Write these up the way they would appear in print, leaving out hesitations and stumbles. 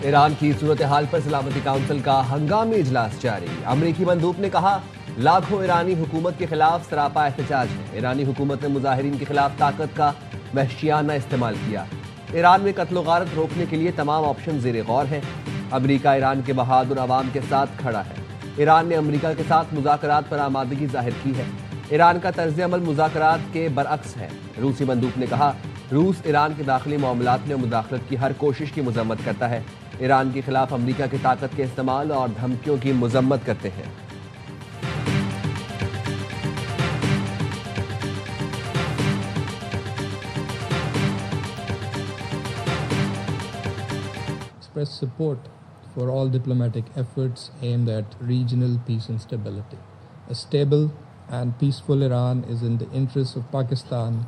ایران کی صورتحال پر سلامتی کونسل کا ہنگامی اجلاس جاری۔ امریکی مندوب نے کہا لاکھوں ایرانی حکومت کے خلاف سراپا احتجاج ہے۔ ایرانی حکومت نے مظاہرین کے خلاف طاقت کا وحشیانہ استعمال کیا۔ ایران میں قتل و غارت روکنے کے لیے تمام آپشن زیر غور ہیں۔ امریکہ ایران کے بہادر عوام کے ساتھ کھڑا ہے۔ ایران نے امریکہ کے ساتھ مذاکرات پر آمادگی ظاہر کی ہے۔ ایران کا طرز عمل مذاکرات کے برعکس ہے۔ روسی مندوب نے کہا روس ایران کے داخلی معاملات میں مداخلت کی ہر کوشش کی مذمت کرتا ہے۔ ایران کے خلاف امریکہ کی طاقت کے استعمال اور دھمکیوں کی مذمت کرتے ہیں۔ Express support for all diplomatic efforts aimed at regional peace and stability. A stable and peaceful Iran is in the interests of Pakistan,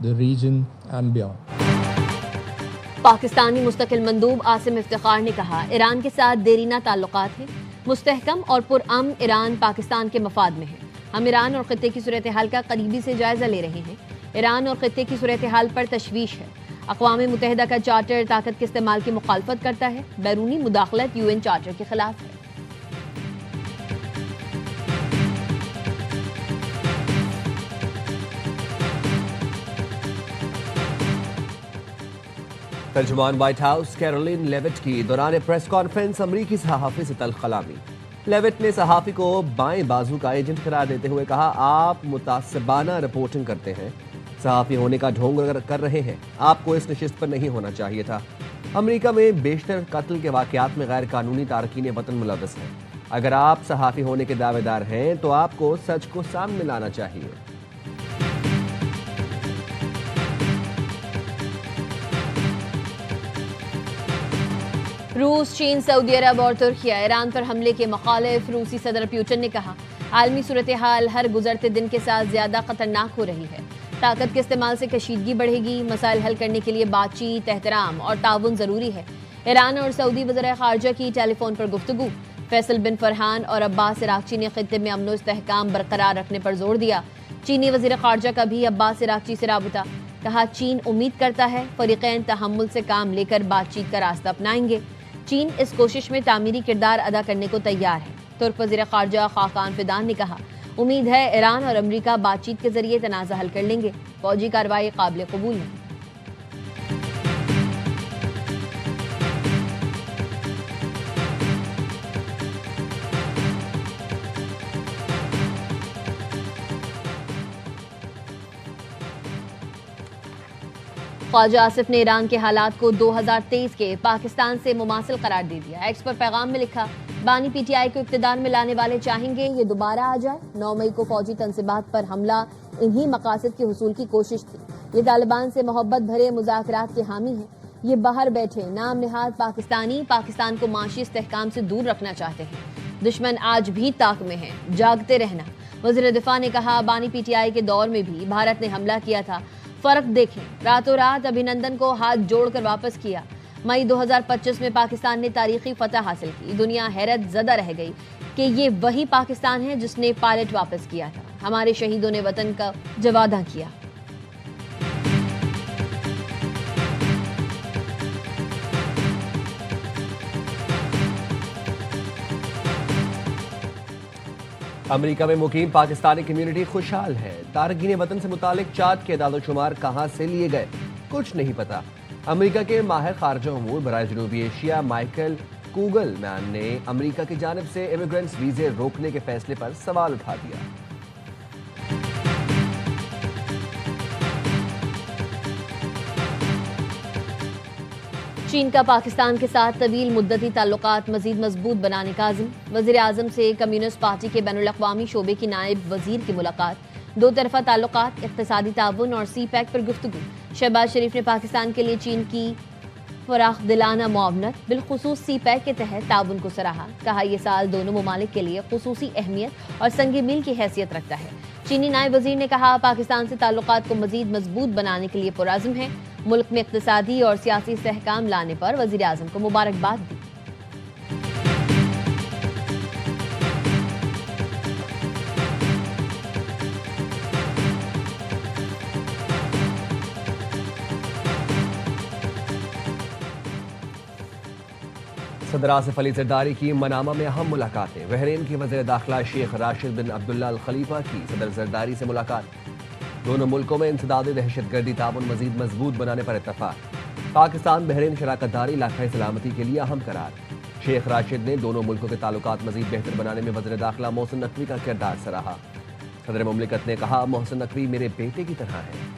the region and beyond. Pakistani مستقل مندوب عاصم افتخار نے کہا ایران کے ساتھ دیرینہ تعلقات ہیں، مستحکم اور پرامن ایران پاکستان کے مفاد میں ہے۔ ہم ایران اور خطے کی صورتحال کا قریبی سے جائزہ لے رہے ہیں۔ ایران اور خطے کی صورتحال پر تشویش ہے۔ اقوام متحدہ کا چارٹر طاقت کے استعمال کی مخالفت کرتا ہے۔ بیرونی مداخلت UN چارٹر کے خلاف ہے۔ ترجمان وائٹ ہاؤس کیرولین لیوٹ کی دوران پریس کانفرنس امریکی صحافی سے تلخ کلامی۔ لیوٹ نے صحافی کو بائیں بازو کا ایجنٹ قرار دیتے ہوئے کہا آپ متعصبانہ رپورٹنگ کرتے ہیں، صحافی ہونے کا ڈھونگ کر رہے ہیں، آپ کو اس نشست پر نہیں ہونا چاہیے تھا۔ امریکہ میں بیشتر قتل کے واقعات میں غیر قانونی تارکین وطن ملوث ہیں۔ اگر آپ صحافی ہونے کے دعوے دار ہیں تو آپ کو سچ کو سامنے لانا چاہیے۔ روس، چین، سعودی عرب اور ترکیہ ایران پر حملے کے مخالف۔ روسی صدر پیوٹن نے کہا عالمی صورتحال ہر گزرتے دن کے ساتھ زیادہ خطرناک ہو رہی ہے۔ طاقت کے استعمال سے کشیدگی بڑھے گی۔ مسائل حل کرنے کے لیے بات چیت، احترام اور تعاون ضروری ہے۔ ایران اور سعودی وزراء خارجہ کی ٹیلی فون پر گفتگو۔ فیصل بن فرحان اور عباس عراقچی نے خطے میں امن و استحکام برقرار رکھنے پر زور دیا۔ چینی وزیر خارجہ کا بھی عباس عراقچی سے رابطہ۔ کہا چین امید کرتا ہے فریقین تحمل سے کام لے کر بات چیت کا راستہ اپنائیں گے۔ چین اس کوشش میں تعمیری کردار ادا کرنے کو تیار ہے۔ ترک وزیر خارجہ خاقان فیدان نے کہا امید ہے ایران اور امریکہ بات چیت کے ذریعے تنازع حل کر لیں گے۔ فوجی کارروائی قابل قبول ہے۔ خواجہ آصف نے ایران کے حالات کو 2023 کے پاکستان سے مماثل قرار دے دیا۔ ایکس پر پیغام میں لکھا بانی PTI کو اقتدار میں لانے والے چاہیں گے یہ دوبارہ آ جائے۔ 9 مئی کو فوجی تنصیبات پر حملہ انہی مقاصد کے حصول کی کوشش تھی۔ یہ طالبان سے محبت بھرے مذاکرات کے حامی ہیں۔ یہ باہر بیٹھے نام نہاد پاکستان کو معاشی استحکام سے دور رکھنا چاہتے ہیں۔ دشمن آج بھی طاق میں ہے، جاگتے رہنا۔ وزیر دفاع نے کہا بانی PTI کے دور میں بھی بھارت نے حملہ کیا تھا، فرق دیکھیں، راتوں رات ابھینندن کو ہاتھ جوڑ کر واپس کیا۔ مئی 2025 میں پاکستان نے تاریخی فتح حاصل کی۔ دنیا حیرت زدہ رہ گئی کہ یہ وہی پاکستان ہے جس نے پائلٹ واپس کیا تھا۔ ہمارے شہیدوں نے وطن کا جوادہ کیا۔ امریکہ میں مقیم پاکستانی کمیونٹی خوشحال ہے۔ تارکین وطن سے متعلق چارٹ کے اعداد و شمار کہاں سے لیے گئے کچھ نہیں پتا۔ امریکہ کے ماہر خارجہ امور برائے جنوبی ایشیا مائیکل کوگل مین نے امریکہ کی جانب سے امیگرنٹس ویزے روکنے کے فیصلے پر سوال اٹھا دیا۔ چین کا پاکستان کے ساتھ طویل مدتی تعلقات مزید مضبوط بنانے کا عزم۔ وزیر اعظم سے کمیونسٹ پارٹی کے بین الاقوامی شعبے کی نائب وزیر کی ملاقات۔ دو طرفہ تعلقات، اقتصادی تعاون اور سی پیک پر گفتگو۔ شہباز شریف نے پاکستان کے لیے چین کی فراخ دلانہ معاونت بالخصوص سی پیک کے تحت تعاون کو سراہا۔ کہا یہ سال دونوں ممالک کے لیے خصوصی اہمیت اور سنگ میل کی حیثیت رکھتا ہے۔ چینی نائب وزیر نے کہا پاکستان سے تعلقات کو مزید مضبوط بنانے کے لیے پرعزم ہے۔ ملک میں اقتصادی اور سیاسی استحکام لانے پر وزیر اعظم کو مبارکباد دی۔ صدر آصف علی زرداری کی منامہ میں اہم ملاقاتیں. بحرین کی وزیر داخلہ شیخ راشد بن عبداللہ الخلیفہ کی صدر زرداری سے ملاقات. دونوں ملکوں میں انسداد دہشت گردی تعاون مزید مضبوط بنانے پر اتفاق. پاکستان بحرین شراکت داری علاقائی سلامتی کے لیے اہم قرار. شیخ راشد نے دونوں ملکوں کے تعلقات مزید بہتر بنانے میں وزیر داخلہ محسن نقوی کا کردار سراہا. صدر مملکت نے کہا محسن نقوی میرے بیٹے کی طرح ہیں.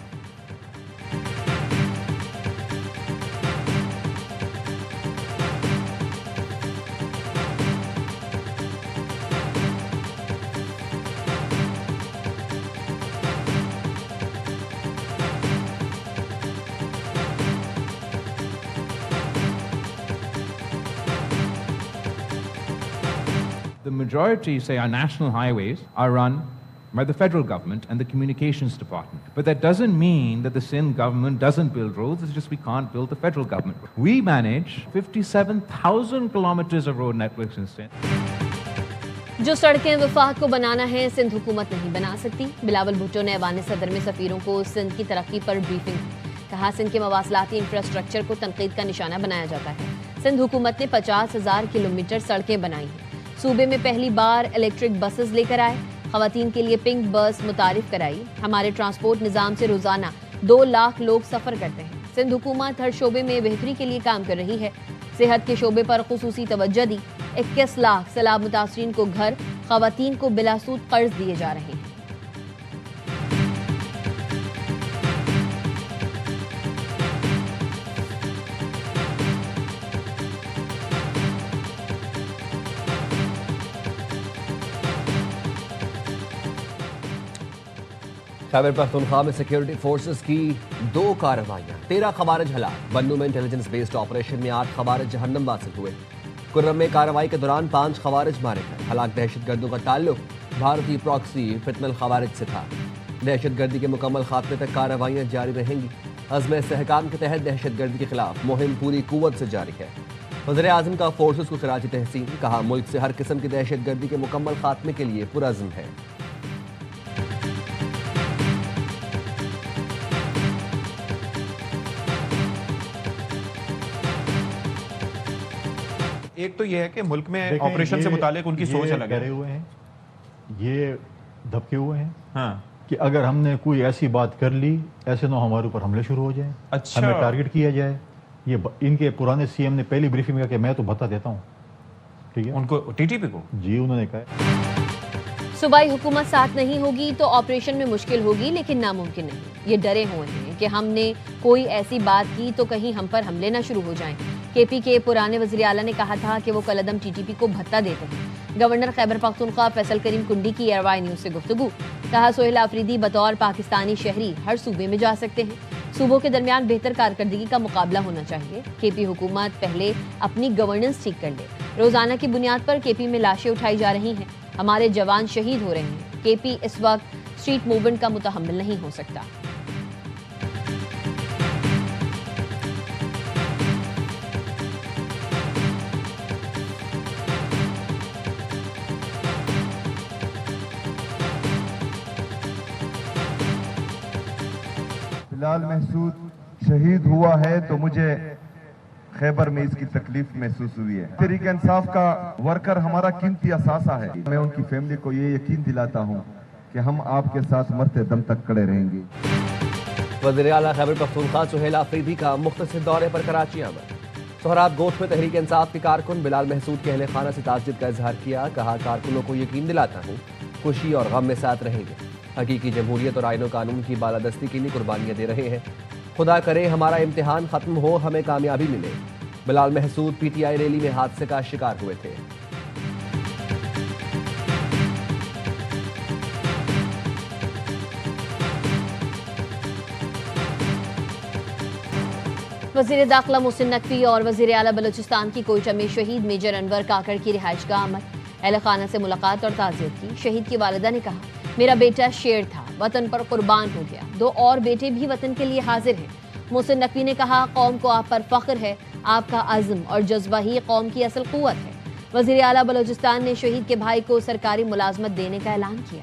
The majority, say, our national highways are run by the federal government and the communications department. But that doesn't mean that the Sindh government doesn't build roads, it's just we can't build the federal government. We manage 57,000 kilometers of road networks in Sindh. جو سڑکیں وفاق کو بنانا ہے سندھ حکومت نہیں بنا سکتی. بلاول بھٹو نے ایوان صدر میں سفیروں کو سندھ کی ترقی پر بریفنگ دی. کہا سندھ کے مواصلاتی انفراسٹرکچر کو تنقید کا نشانہ بنایا جاتا ہے. سندھ حکومت نے 50,000 کلومیٹر سڑکیں بنائی ہیں. صوبے میں پہلی بار الیکٹرک بسز لے کر آئے. خواتین کے لیے پنک بس متعارف کرائی. ہمارے ٹرانسپورٹ نظام سے روزانہ 2 لاکھ لوگ سفر کرتے ہیں. سندھ حکومت ہر شعبے میں بہتری کے لیے کام کر رہی ہے. صحت کے شعبے پر خصوصی توجہ دی. 21 لاکھ سیلاب متاثرین کو گھر، خواتین کو بلا سود قرض دیے جا رہے ہیں. خیبر پختونخوا میں سیکیورٹی فورسز کی 2 کارروائیاں. 13 خوارج ہلاک. بنو میں انٹیلیجنس بیسڈ آپریشن میں 8 خوارج جہنم واصل ہوئے. کرم میں کارروائی کے دوران 5 خوارج مارے گئے. ہلاک دہشت گردوں کا تعلق بھارتی پراکسی فتنہ الخوارج سے تھا. دہشت گردی کے مکمل خاتمے تک کارروائیاں جاری رہیں گی. عزم استحکام کے تحت دہشت گردی کے خلاف مہم پوری قوت سے جاری ہے. وزیر اعظم کا فورسز کو خراج تحسین. کہا ملک سے ہر قسم کی دہشت گردی کے مکمل خاتمے کے لیے پرعزم ہے. ایک تو یہ ہے کہ ملک میں آپریشن سے متعلق ان کی سوچ الگ ہے. ڈرے ہوئے ہیں، یہ دھبکے ہوئے ہیں ہاں کہ اگر ہم نے کوئی ایسی بات کر لی ایسے نہ ہمارے اوپر حملے شروع ہو جائیں، اچھا ہمیں ٹارگٹ کیا جائے. یہ ان کے پرانے سی ایم نے پہلی بریفنگ میں کہا کہ میں تو بھتا دیتا ہوں. ٹھیک ہے، ان کو ٹی ٹی پی کو جی انہوں نے کہا صوبائی حکومت ساتھ نہیں ہوگی تو آپریشن میں مشکل ہوگی لیکن ناممکن نہیں. یہ ڈرے ہوئے ہیں کہ ہم نے کوئی ایسی بات کی تو کہیں ہم پر حملے نہ شروع ہو جائیں. کے پی کے پرانے وزیر اعلیٰ نے کہا تھا کہ وہ کالعدم ٹی ٹی پی کو بھتہ دیتے ہیں. گورنر خیبر پختونخوا فیصل کریم کنڈی کی ایئر نیوز سے گفتگو. کہا سہیل آفریدی بطور پاکستانی شہری ہر صوبے میں جا سکتے ہیں. صوبوں کے درمیان بہتر کارکردگی کا مقابلہ ہونا چاہیے. کے پی حکومت پہلے اپنی گورننس ٹھیک کر لے. روزانہ کی بنیاد پر کے پی میں لاشیں اٹھائی جا رہی ہیں. ہمارے جوان شہید ہو رہے ہیں. کے پی اس وقت اسٹریٹ موومنٹ کا متحمل نہیں ہو سکتا. بلال محسود شہید ہوا ہے تو مجھے خیبر میں اس کی تکلیف محسوس ہوئی ہے. تحریک انصاف کا ورکر ہمارا قیمتی اثاثہ ہے. میں ان کی فیملی کو یہ یقین دلاتا ہوں کہ ہم آپ کے ساتھ مرتے دم تک کھڑے رہیں گے. وزیر اعلیٰ خیبر پختونخوا سہیل آفریدی کا مختصر دورے پر کراچی آمد. سہراب گوٹھ میں تحریک انصاف کے کارکن بلال محسود کے اہل خانہ سے تعزیت کا اظہار کیا. کہا کارکنوں کو یقین دلاتا ہوں خوشی اور غم میں ساتھ رہیں گے. حقیقی جمہوریت اور آئین و قانون کی بالادستی کے لیے قربانیاں دے رہے ہیں. خدا کرے ہمارا امتحان ختم ہو، ہمیں کامیابی ملے. Bilal Mehsud P T I rally میں حادثے کا شکار ہوئے تھے. وزیر داخلہ محسن نقوی اور وزیر اعلیٰ بلوچستان کی کوئٹہ میں شہید میجر انور کاکڑ کی رہائش گاہ آمد. اہل خانہ سے ملاقات اور تعزیت کی. شہید کی والدہ نے کہا میرا بیٹا شیر تھا، وطن پر قربان ہو گیا. 2 اور بیٹے بھی وطن کے لیے حاضر ہیں. محسن نقوی نے کہا قوم کو آپ پر فخر ہے. آپ کا عزم اور جذبہ ہی قوم کی اصل قوت ہے. وزیر اعلیٰ بلوچستان نے شہید کے بھائی کو سرکاری ملازمت دینے کا اعلان کیا.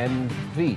M3